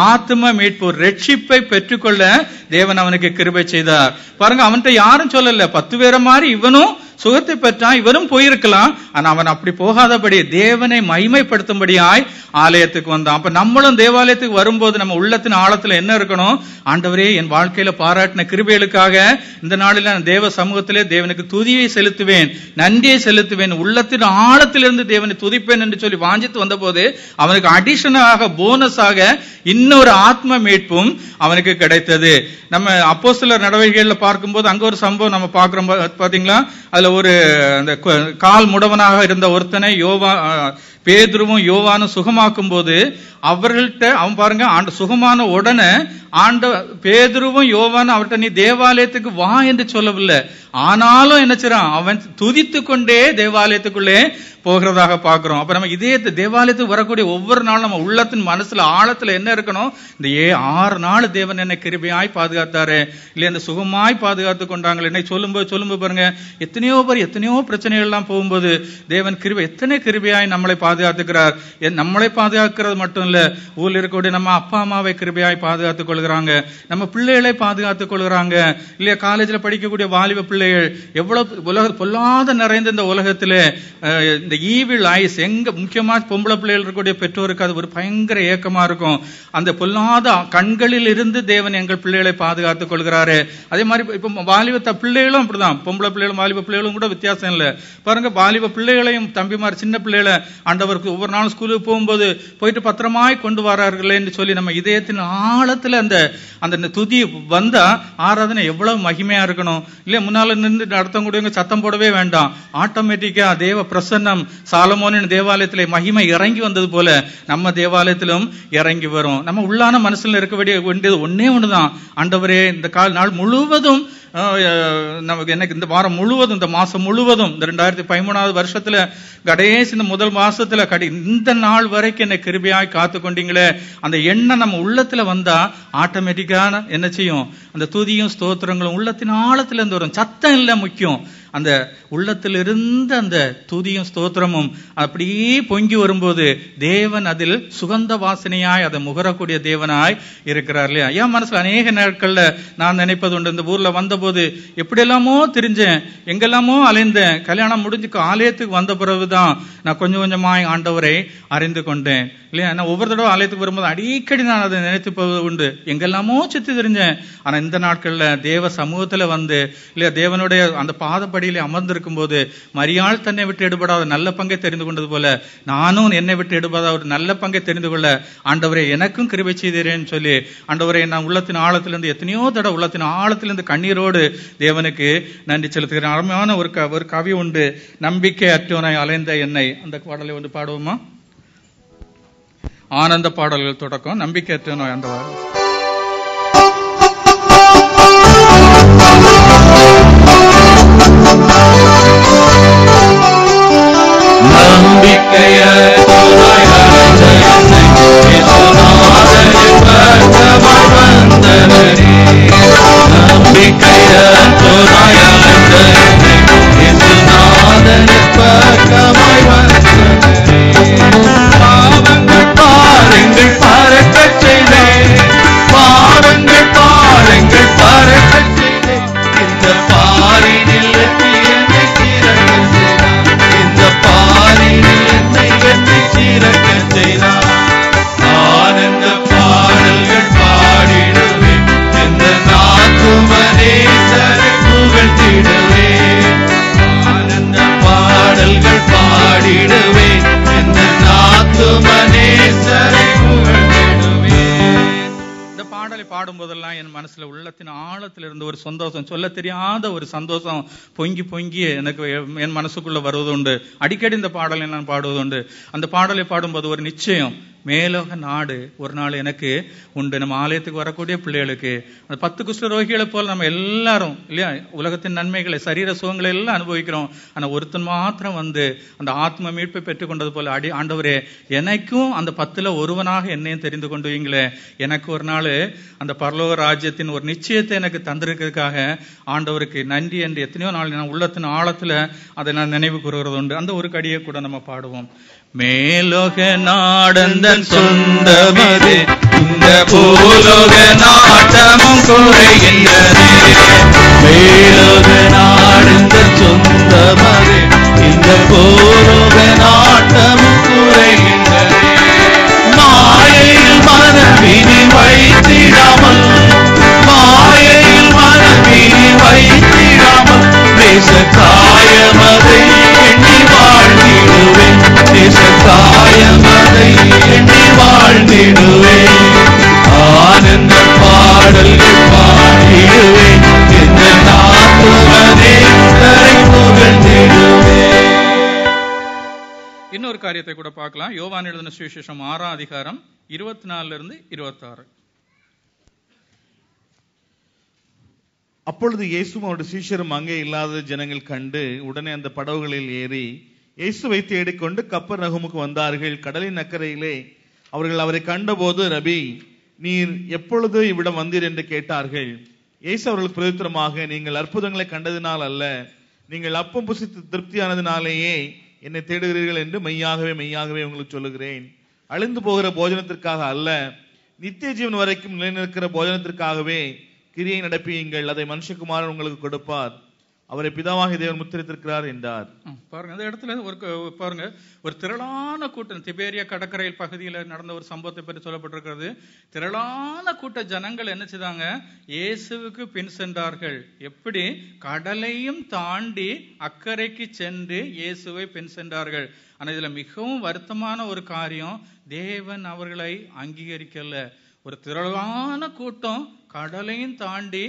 ஆத்ம மீட்பு ரட்சிப்பை பெற்றுக்கொள்ள தேவன் அவனுக்கு கிருபை செய்தார். பாருங்க, அவன்கிட்ட யாரும் சொல்லல 10 பேரை மாதிரி இவனும் சுகத்தை பெற்றான், இவரும் போயிருக்கலாம். ஆனா அவன் அப்படி போகாதபடி தேவனை மகிமைப்படுத்தும்படியாய் ஆலயத்துக்கு வந்தான். அப்ப நம்மளும் தேவாலயத்துக்கு வரும்போது நம்ம உள்ளத்தின் ஆழத்துல என்ன இருக்கணும்? ஆண்டவரே, என் வாழ்க்கையில பாராட்டின கிருபைகளுக்காக இந்த நாளில் நான் தேவ சமூகத்திலே தேவனுக்கு துதியை செலுத்துவேன், நன்றியை செலுத்துவேன், உள்ளத்தின் ஆழத்திலிருந்து தேவனை துதிப்பேன் என்று சொல்லி வாஞ்சித்து வந்த போது அவனுக்கு அடிஷனலாக போனஸாக இன்னொரு ஆத்ம மீட்பும் அவனுக்கு கிடைத்தது. நம்ம அப்போஸ்தலர் நடவடிக்கைகள்ல பார்க்கும்போது அங்க ஒரு சம்பவம் நம்ம பார்க்கிறோம். பாத்தீங்களா, அதுல ஒரு அந்த கால் முடவனாக இருந்த ஒருத்தனை பேதுருவும் யோவானும் சுகமாக்கும் போது அவர்கள்ட்ட அவன் பாருங்க, சுகமான உடனே பேதுருவும் யோவானும் அவர்கிட்ட நீ தேவாலயத்துக்கு வா என்று சொல்லவில்லை. ஆனாலும் என்ன செய்றான்? அவன் துதித்து கொண்டே தேவாலயத்துக்குள்ளே போகிறதாக பார்க்கிறோம். அப்ப நம்ம இதே தேவாலயத்துக்கு வரக்கூடிய ஒவ்வொரு நாளும் நம்ம உள்ளத்தின் மனசுல ஆழத்துல என்ன இருக்கணும்? இந்த 6 நாள் தேவன் என்னை கிருபையாய் பாதுகாத்தாரு, இல்ல இந்த சுகமாய் பாதுகாத்து கொண்டாங்க. என்னை சொல்லும்போது பாருங்க, எத்தனையோ பேர் எத்தனையோ பிரச்சனைகள் எல்லாம் போகும்போது தேவன் கிருபை எத்தனை கிருபையாய் நம்மளை பாதுகாத்துக்கிறார். நம்மளை பாதுகாக்கிறது மட்டும் இல்ல, ஊர்ல இருக்கக்கூடிய நம்ம அப்பா அம்மாவை கிருபையாய் பாதுகாத்துக் கொள்கிறாங்க, நம்ம பிள்ளைகளை பாதுகாத்துக் கொள்கிறாங்க. இல்லையா, காலேஜ்ல படிக்கக்கூடிய வாலிப பிள்ளைகள் எவ்வளவு பொல்லாத நிறைந்த இந்த உலகத்திலே இந்த ஈவில் ஐஸ் எங்க முக்கியமா பொம்பளை பிள்ளைகள் இருக்கக்கூடிய பெற்றோருக்கு அது ஒரு பயங்கர ஏக்கமா இருக்கும். அந்த பொல்லாத கண்களில் இருந்து தேவன் எங்கள் பிள்ளைகளை பாதுகாத்துக் கொள்கிறாரு. அதே மாதிரி இப்ப வாலிப பிள்ளைகளும் அப்படிதான், பொம்பளை பிள்ளைகளும் வாலிப பிள்ளைகளும் கூட வித்தியாசம் இல்லை. பாருங்க, வாலிப பிள்ளைகளையும் தம்பிமார் சின்ன பிள்ளைகளை ஆண்டவருக்கு ஒவ்வொரு நாளும் ஸ்கூலுக்கு போகும்போது போயிட்டு பத்திரமாய் கொண்டு வரார்களே என்று சொல்லி நம்ம இதயத்தின் ஆழத்துல அந்த துதி வந்தா ஆராதனை எவ்வளவு மகிமையா இருக்கணும் இல்ல. முன்னால நின்று நடத்தக்கூடியவங்க சத்தம் போடவே வேண்டாம், ஆட்டோமேட்டிக்கா தேவ பிரசன்னம் சாலமோனின் தேவாலயத்திலே மகிமை இறங்கி வந்தது போல நம்ம தேவாலயத்திலும் இறங்கி வரும். நம்ம உள்ளான மனசுல இருக்க வேண்டியது ஒன்னே ஒண்ணுதான், ஆண்டவரே இந்த நாள் முழுவதும் நமக்கு எனக்கு இந்த வாரம் முழுவதும் இந்த மாசம் முழுவதும் இந்த 2013 வருஷத்துல கடைசி இந்த முதல் மாசத்துல இந்த நாள் வரைக்கும் என்னை கிருபையாய் காத்து கொண்டீங்களே, அந்த எண்ணம் நம்ம உள்ளத்துல வந்தா ஆட்டோமேட்டிக்கா என்ன செய்யும்? அந்த துதியும் ஸ்தோத்திரங்களும் உள்ளத்தின் ஆழத்துல இருந்து வரும். சத்தம் இல்ல முக்கியம், அந்த உள்ளத்திலிருந்து அந்த துதியும் ஸ்தோத்திரமும் அப்படியே பொங்கி வரும்போது தேவன் அதில் சுகந்த வாசனையாய் அதை முகரக்கூடிய தேவனாய் இருக்கிறார் இல்லையா. என் மனசுல அநேக நாட்கள்ல நான் நினைப்பது உண்டு, இந்த ஊர்ல வந்தபோது எப்படி எல்லாமோ தெரிஞ்சேன், எங்கெல்லாமோ அலைந்தேன், கல்யாணம் முடிஞ்சு ஆலயத்துக்கு வந்த பிறகுதான் நான் கொஞ்சம் கொஞ்சமாய் ஆண்டவரை அறிந்து கொண்டேன் இல்லையா. நான் ஒவ்வொரு தடவை ஆலயத்துக்கு வரும்போது அடிக்கடி நான் அதை நினைத்து போவது உண்டு, எங்கெல்லாமோ சுத்தி தெரிஞ்சேன். ஆனா இந்த நாட்கள்ல தேவ சமூகத்துல வந்து இல்லையா, தேவனுடைய அந்த பாதப்படியிலே அமர்ந்திருக்கும் போது மரியாள் தன்னை விட்டு எடுபடாத நல்ல பங்கை தெரிந்து கொண்டது போல நானும் என்னை விட்டு எடுபடாத ஒரு நல்ல பங்கை தெரிந்து கொள்ள ஆண்டவரே எனக்கும் கிருபை செய்தீரேன்னு சொல்லி ஆண்டவரே நான் உள்ளத்தின் ஆழத்திலிருந்து எத்தனையோ தடவை உள்ளத்தின் ஆழத்திலிருந்து கண்ணீரோடு தேவனுக்கு நன்றி செலுத்துகிறேன். அருமையான ஒரு கவி உண்டு, நம்பிக்கை அற்றவனாய் அலைந்த என்னை. அந்த பாடலை வந்து பாடுவோமா? ஆனந்த பாடல்கள் தொடக்கம், நம்பிக்கை அற்றவனாய். அந்த பாடும்போதெல்லாம் என் மனசுல உள்ளத்தின் ஆழத்துல இருந்து ஒரு சந்தோஷம், சொல்ல தெரியாத ஒரு சந்தோஷம் பொங்கி பொங்கி எனக்கு என் மனசுக்குள்ள வருவது உண்டு. அடிக்கடி இந்த பாடலை நான் பாடுவது உண்டு. அந்த பாடலை பாடும்போது ஒரு நிச்சயம், மேலோக நாடு ஒரு நாள் எனக்கு உண்டு. நம்ம ஆலயத்துக்கு வரக்கூடிய பிள்ளைகளுக்கு அந்த 10 குஷ்டரோகிகளை போல நம்ம எல்லாரும் இல்லையா உலகத்தின் நன்மைகளை சரீர சுகங்களை எல்லாம் அனுபவிக்கிறோம். ஆனா ஒருத்தன் மாத்திரம் வந்து அந்த ஆத்ம மீட்பை பெற்றுக் கொண்டது போல ஆண்டவரே எனக்கும் அந்த 10ல் ஒருவனாக என்னையும் தெரிந்து கொண்டு வைங்களே, எனக்கு ஒரு நாள் அந்த பரலோக ராஜ்யத்தின் ஒரு நிச்சயத்தை எனக்கு தந்திருக்கிறதுக்காக ஆண்டவருக்கு நன்றி என்று எத்தனையோ நாள் நான் உள்ளத்தின் ஆழத்துல அதை நான் நினைவு கூறுகிறது உண்டு. அந்த ஒரு கடியை கூட நம்ம பாடுவோம். மேலோக நாடந்தன் சொந்தமது, இந்த பூலோக நாட்டமும் குறைகின்றது. மேலோக நாடந்தன் சொந்தமது, இந்த பூலோக நாட்டமும் குறைகின்றது. மாயையில் மனவினி வைத்திடாமல், மாயையில் மனவினி வைத்திடாமல், தேச காயமதை எண்ணி வாழ்ந்திடுவேன், தேச காயமதை எண்ணி வாழ்ந்திடுவேன். ஆனந்த பாடல்கள் பாடிடுவேன், எந்த நாத்துவனே கரை புகழ்ந்திடுவேன். இன்னொரு காரியத்தை கூட பார்க்கலாம். யோவான் எழுதின சுவிசேஷம் 6ஆம் அதிகாரம் 24 to 26. அப்பொழுது இயேசுவும் அவருடைய சீஷரும் அங்கே இல்லாத ஜனங்கள் கண்டு உடனே அந்த படகுகளில் ஏறி இயேசுவை தேடிக்கொண்டு கப்பர்நகூமுக்கு வந்தார்கள். கடலின் அக்கறையிலே அவர்கள் அவரை கண்டபோது, ரபி, நீர் எப்பொழுது இவ்விடம் வந்தீர் என்று கேட்டார்கள். இயேசு அவர்களுக்கு பிரதித்திரமாக, நீங்கள் அற்புதங்களை கண்டதினால் அல்ல, நீங்கள் அப்பம் புசித்து திருப்தியானதினாலேயே என்னை தேடுகிறீர்கள் என்று மெய்யாகவே மெய்யாகவே உங்களுக்கு சொல்லுகிறேன். அழிந்து போகிற போஜனத்திற்காக அல்ல, நித்திய ஜீவன் வரைக்கும் நிலைநிற்கிற போஜனத்திற்காகவே கிரியை நடப்பியுங்கள், அதை மனுஷகுமாரன் உங்களுக்கு கொடுப்பார், அவரை பிதாவாகிய தேவன் முத்திரித்திருக்கிறார் என்றார். பாருங்க, இந்த இடத்துல பாருங்க, ஒரு திரளான கூட்டம், திபேரியா கடற்கரையில் பகுதியில் நடந்த ஒரு சம்பவத்தை பற்றி சொல்லப்பட்டிருக்கிறது. திரளான கூட்ட ஜனங்கள் என்ன செய்தாங்க? இயேசுவுக்கு பின் சென்றார்கள். எப்படி? கடலையும் தாண்டி அக்கறைக்கு சென்று இயேசுவை பின் சென்றார்கள். ஆனா இதுல மிகவும் வருத்தமான ஒரு காரியம், தேவன் அவர்களை அங்கீகரிக்கல. ஒரு திரளான கூட்டம் கடலையும் தாண்டி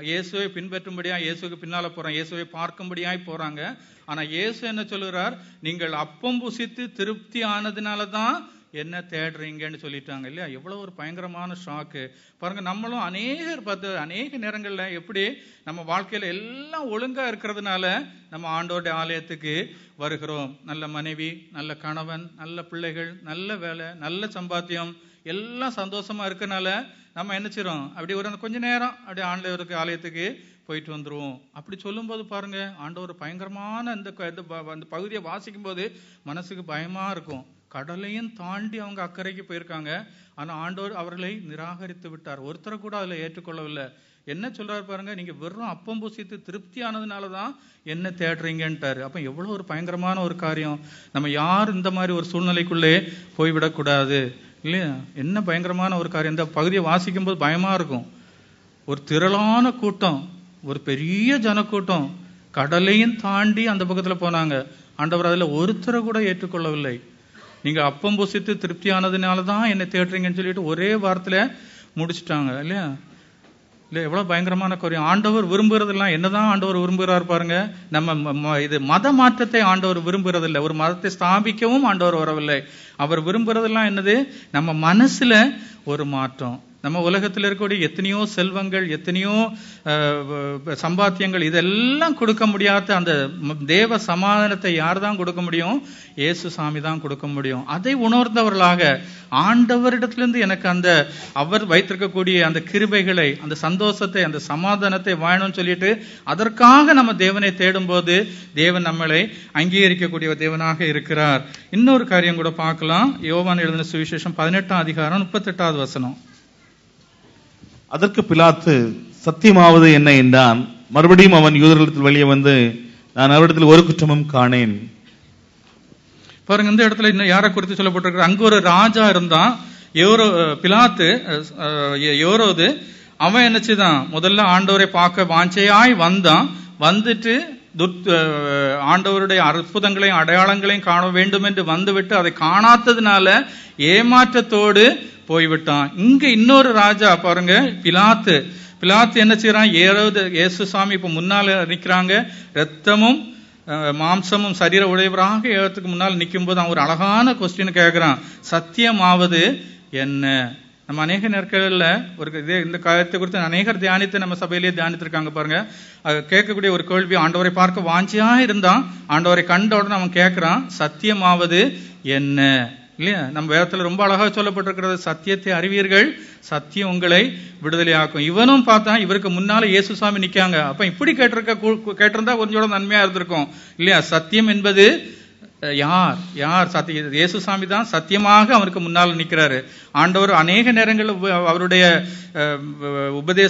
இயேசுவை பின்பற்றும்படியா, இயேசுக்கு பின்னால போறாங்க, இயேசுவை பார்க்கும்படியாய் போறாங்க. ஆனா இயேசு என்ன சொல்லுறார்? நீங்கள் அப்பம் புசித்து திருப்தி ஆனதுனாலதான் என்ன தேடுறீங்கன்னு சொல்லிட்டாங்க இல்லையா? எவ்வளவு ஒரு பயங்கரமான ஷாக்கு பாருங்க. நம்மளும் அநேக நேரங்கள்ல எப்படி நம்ம வாழ்க்கையில எல்லாம் ஒழுங்கா இருக்கிறதுனால நம்ம ஆண்டோருடைய ஆலயத்துக்கு வருகிறோம். நல்ல மனைவி, நல்ல கணவன், நல்ல பிள்ளைகள், நல்ல வேலை, நல்ல சம்பாத்தியம், எல்லாம் சந்தோஷமா இருக்கனால நம்ம என்ன செய்றோம்? அப்படி ஒரு கொஞ்ச நேரம் அப்படி ஆண்டவருக்கு ஆலயத்துக்கு போயிட்டு வந்துருவோம். அப்படி சொல்லும் போது பாருங்க, ஆண்டவர் பயங்கரமான இந்த பகுதியை வாசிக்கும் போது மனசுக்கு பயமா இருக்கும். கடலையும் தாண்டி அவங்க அக்கறைக்கு போயிருக்காங்க. ஆனா ஆண்டவர் அவர்களை நிராகரித்து விட்டார். ஒருத்தரை கூட அதுல ஏற்றுக்கொள்ளவில்லை. என்ன சொல்றாரு பாருங்க, நீங்க வெறும் அப்பம் புசித்து திருப்தி ஆனதுனாலதான் என்ன தேடுறீங்கன்ட்டாரு. அப்ப எவ்வளவு ஒரு பயங்கரமான ஒரு காரியம். நம்ம யார் இந்த மாதிரி ஒரு சூழ்நிலைக்குள்ளே போய்விடக்கூடாது இல்லையா? என்ன பயங்கரமான ஒரு காரியம். இந்த பகுதியை வாசிக்கும் போது பயமா இருக்கும். ஒரு திரளான கூட்டம், ஒரு பெரிய ஜனக்கூட்டம் கடலையும் தாண்டி அந்த பக்கத்துல போனாங்க. ஆண்டவர் அதுல ஒருத்தரை கூட ஏற்றுக்கொள்ளவில்லை. நீங்க அப்பம் புசித்து திருப்தி ஆனதுனாலதான் என்ன தேடுறீங்கன்னு சொல்லிட்டு ஒரே வாரத்துல முடிச்சுட்டாங்க இல்லையா? இல்ல எவ்வளவு பயங்கரமான காரியம். ஆண்டவர் விரும்புறதெல்லாம் என்னதான் ஆண்டவர் விரும்புகிறார் பாருங்க. நம்ம இது மத மாற்றத்தை ஆண்டவர் விரும்புறதில்லை. ஒரு மதத்தை ஸ்தாபிக்கவும் ஆண்டவர் வரவில்லை. அவர் விரும்புறதெல்லாம் என்னது? நம்ம மனசுல ஒரு மாற்றம். நம்ம உலகத்தில் இருக்கக்கூடிய எத்தனையோ செல்வங்கள், எத்தனையோ சம்பாத்தியங்கள், இதெல்லாம் கொடுக்க முடியாத அந்த தேவ சமாதானத்தை யார் தான் கொடுக்க முடியும்? இயேசு சாமி தான் கொடுக்க முடியும். அதை உணர்ந்தவர்களாக ஆண்டவரிடத்திலிருந்து எனக்கு அந்த அவர் வைத்திருக்கக்கூடிய அந்த கிருபைகளை, அந்த சந்தோஷத்தை, அந்த சமாதானத்தை வாழணும்னு சொல்லிட்டு அதற்காக நம்ம தேவனை தேடும் போது தேவன் நம்மளை அங்கீகரிக்கக்கூடிய தேவனாக இருக்கிறார். இன்னொரு காரியம் கூட பார்க்கலாம். யோவான் எழுதின சுவிசேஷம் 18ஆம் அதிகாரம் 38வது வசனம். அதற்கு பிலாத்து, சத்தியமாவது என்ன என்றான். மறுபடியும் அவன் யூதர்களிடத்தில் வெளியே வந்து, நான் அவரிடத்தில் ஒரு குற்றமும் காணேன். பாருங்க, இந்த இடத்துல இன்னும் யாரை குறித்து சொல்லப்பட்டிருக்கிற? அங்க ஒரு ராஜா இருந்தான், பிலாத்து, யோரோது. அவன் என்ன செய்தான்? முதல்ல ஆண்டவரை பார்க்க வாஞ்சையாய் வந்தான். வந்துட்டு ஆண்டவருடைய அற்புதங்களையும் அடையாளங்களையும் காண வேண்டும் என்று வந்துவிட்டு அதை காணாததுனால ஏமாற்றத்தோடு போய்விட்டான். இங்க இன்னொரு ராஜா பாருங்க, பிலாத்து என்ன செய்யறான்? இயேசு சாமி இப்ப முன்னால நிக்கிறாங்க. ரத்தமும் மாம்சமும் சரீர உடையவராக ஏறத்துக்கு முன்னால் நிற்கும் போது அவன் ஒரு அழகான கொஸ்டின் கேட்கிறான், சத்தியமாவது என்ன? நம்ம அநேக நேரங்கள்ல ஒரு இந்த காரியத்தை குறித்து அநேகர் தியானித்து நம்ம சபையிலேயே தியானித்திருக்காங்க பாருங்க. கேட்கக்கூடிய ஒரு கேள்வி, ஆண்டவரை பார்க்க வாஞ்சியா இருந்தான், ஆண்டவரை கண்ட உடனே அவன் கேட்கிறான், சத்தியமாவது என்ன? இல்லையா? நம்ம வேதத்துல ரொம்ப அழகா சொல்லப்பட்டிருக்கிறது, சத்தியத்தை அறிவீர்கள், சத்தியம் உங்களை விடுதலையாக்கும். இவனும் பார்த்தான், இவருக்கு முன்னால இயேசு சாமி நிக்காங்க. அப்ப இப்படி கேட்டிருந்தா கொஞ்சம் நன்மையா இருந்திருக்கும் இல்லையா? சத்தியம் என்பது யார் சத்திய இயேசுசாமி தான் சத்தியமாக அவருக்கு முன்னால் நிற்கிறாரு. ஆண்டவர் அநேக நேரங்கள் அவருடைய உபதேச